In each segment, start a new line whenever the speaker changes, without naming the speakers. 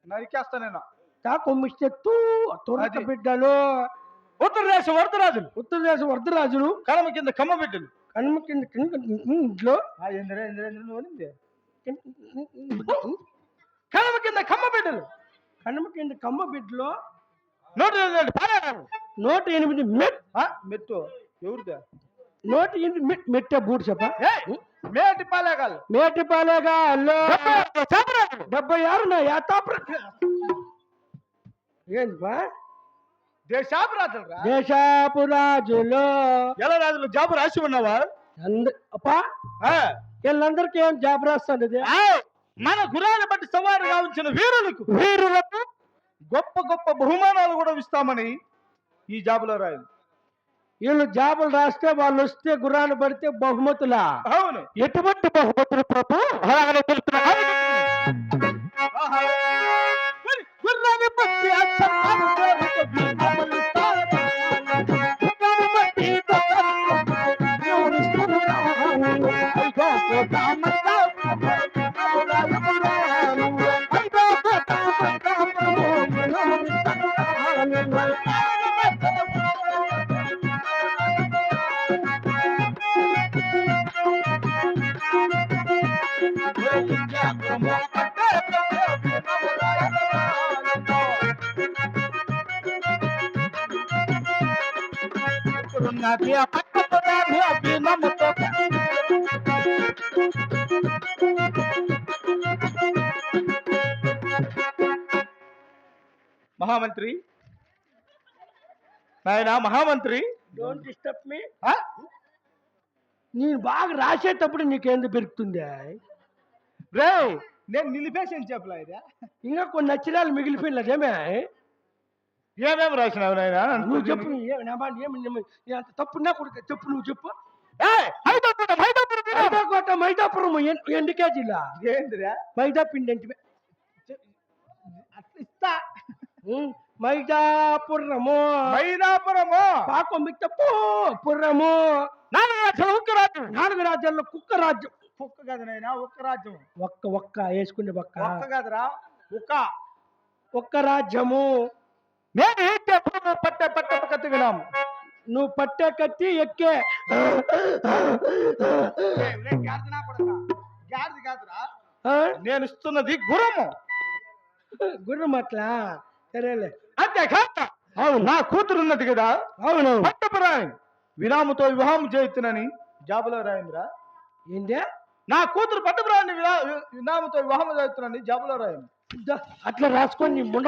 నరికేస్తా నేను.
కొమ్మిస్తే తొరక బిడ్డలు
ఉత్తరదేశం వరదరాజులు,
ఉత్తరదేశం వరదరాజులు
కడమ కింద కమ్మ బిడ్డలు.
కనుమ కింద ఇంట్లో
కడమ కింద కమ్మ బిడ్డలు,
కనుమ కింద కమ్మ బిడ్డలు
108 పాలేగాలు.
108
మెట్టు ఎవరిదా?
108 మెట్ట బూట్ చెప్ప
మేటి పాలేగాలు,
మేటి పాలేగాలు
76
నా యాతాప్ర ఏంది బా
దేశాపు రాజులు రా.
దేశాపు రాజులు
ఎలా రాజులు జాబు రాసి ఉన్నావా?
అప్పా వీళ్ళందరికీ ఏం జాబ్ రాస్తాను
మన గురాన్ని బట్టి సవారు కావించిన వీరులకు గొప్ప గొప్ప బహుమానాలు కూడా ఇస్తామని ఈ జాబులో రాయాలి.
వీళ్ళు జాబులు రాస్తే వాళ్ళు వస్తే గుర్రాన్ని పడితే బహుమతులా?
అవును.
ఎటువంటి బహుమతులు ప్రభు? అలాగనే తెలుస్తున్నారు. గుర్రాన్ని బట్టి
మహామంత్రి, నాయనా మహామంత్రి,
డోంట్ డిస్టర్బ్ మీ. నేను బాగా రాసేటప్పుడు నీకేంది పెరుగుతుంది
రే? నేను నిలిపేసాను చెప్పలా.
ఇంకా కొన్ని అక్షరాలు మిగిలిపోయినదేమే.
ఏమేమి రాసినావు నాయనా?
నువ్వు చెప్పు. అంత తప్పున్నా కొడుకు చెప్పు. నువ్వు చెప్పు. మైదాకోట మైదాపురం ఎన్ని కేజీలా?
ఏందిరా?
మైదా పిండి అంటే
ఇస్తా.
మైదాపురము పాకం మిట్టపు పుర్రము 4 రాజ్యాల్లో కుక్క రాజ్యం.
కుక్క కాదు నాయనా, ఒక్క రాజ్యం.
ఒక్క వేసుకునే ఒక్క
కాదురా,
ఒక్క రాజ్యము.
నేను పట్టే కత్తి వినాము.
నువ్వు పట్టే కత్తి ఎక్కే
నేను ఇస్తున్నది
గుర్రం అట్లా. సరేలే.
అంతే కాదు.
అవును,
నా కూతురు ఉన్నది కదా.
అవును.
పట్టపురాయన్ విరాముతో వివాహం చేయుతునని జాబులో రాయిందిరా.
ఏంటి?
నా కూతురు పట్టపురాయన్ని విరాముతో వివాహం చేయుతునని జాబులో రాయింది.
అట్లా రాసుకొని ముండ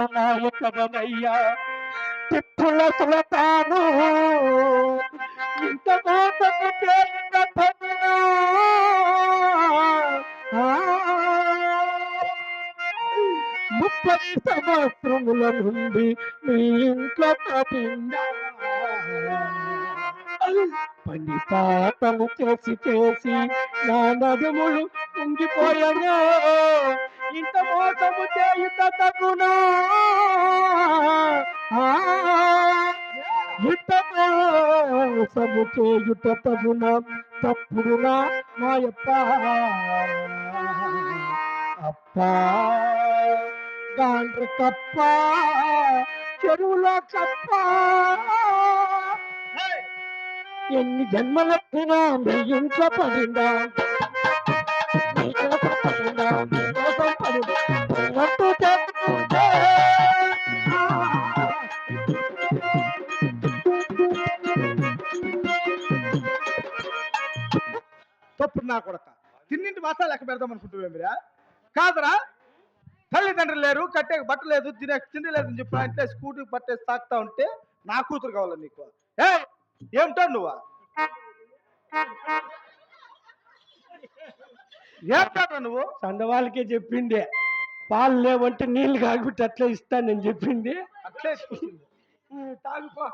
మోసనాయకమయ్యా తిప్పుల సులతాను ఇంత మోసము చేసిన పనులు 30 సంవత్సరముల నుండి మీ ఇంట్లో పని పాపము చేసి నా నడుములు కుంగిపోయాను. ఇంత మోసము చేయుట తగునా? ఇంత మోసము చేయుట తగునా? తప్పుడునా మాయప్ప? అప్పా గాండ్ర కప్ప చెరువులో కప్ప ఎన్ని జన్మలెత్తినా మీ ఇంట్లో పడిందా?
తప్పుడు నా కొడక తిన్నింటి వాసా లెక్క పెడదాం అనుకుంటున్నారా? కాదురా, తల్లిదండ్రులు లేరు, కట్టే బట్ట లేదు, తిండి లేదని చెప్పి అంటే స్కూటీకి పట్టేసి తాకుతా ఉంటే నా కూతురు కావాలి నీకు. ఏమిటో నువ్వా? ఏమిటా నువ్వు?
సందవాళ్ళకే చెప్పింది. పాలు లేవంటే నీళ్ళు కాగిపెట్టి అట్లా ఇస్తాను నేను చెప్పింది.
అట్లే
తాగుపో.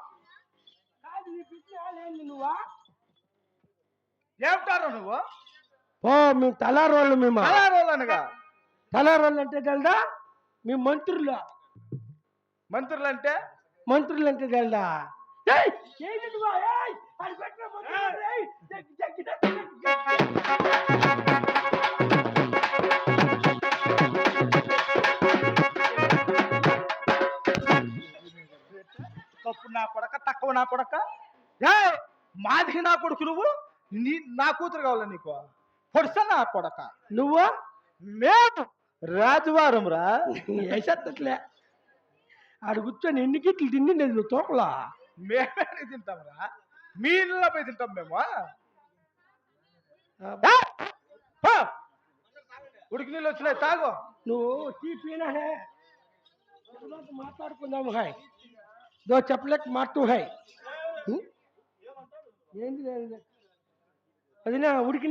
నువ్వా
ఏమిటారా నువ్వు?
ఓ మేము తలారోళ్ళు మేము
తలారోళ్ళు అనగా
తలారోళ్ళు అంటే తెలుదా మీ మంత్రులు
మంత్రులు అంటే
మంత్రులు అంటే తెలుదా ఏయ్, ఏంటి నువ్వు? ఏయ్, అది పెట్టిన మంత్రులు, ఏయ్, జగ్గి, జగ్గి, జగ్గి, జగ్గి.
తప్పు నా కొడక తక్కువ నా కొడక ఏ మాది నా కొడుకు నువ్వు నా కూతురు కావాలా నీకు పొడుసా నా కొడక
నువ్వు
మేము రాజువారం రా
వేసేస్తట్లే ఆడు కూర్చొని ఎన్ని గిట్లు తిండి నువ్వు తోకలా
మేమే తింటాం రా మీ ఇళ్ళలో పోయి తింటాం మేము ఉడికి నీళ్ళు వచ్చినాయి తాగు
నువ్వు టీ పీనా హే మాట్లాడుకుందాము హాయ్ దో చెప్పలేక మాట్టు హాయ్ ఏంది అది నా ఉడికి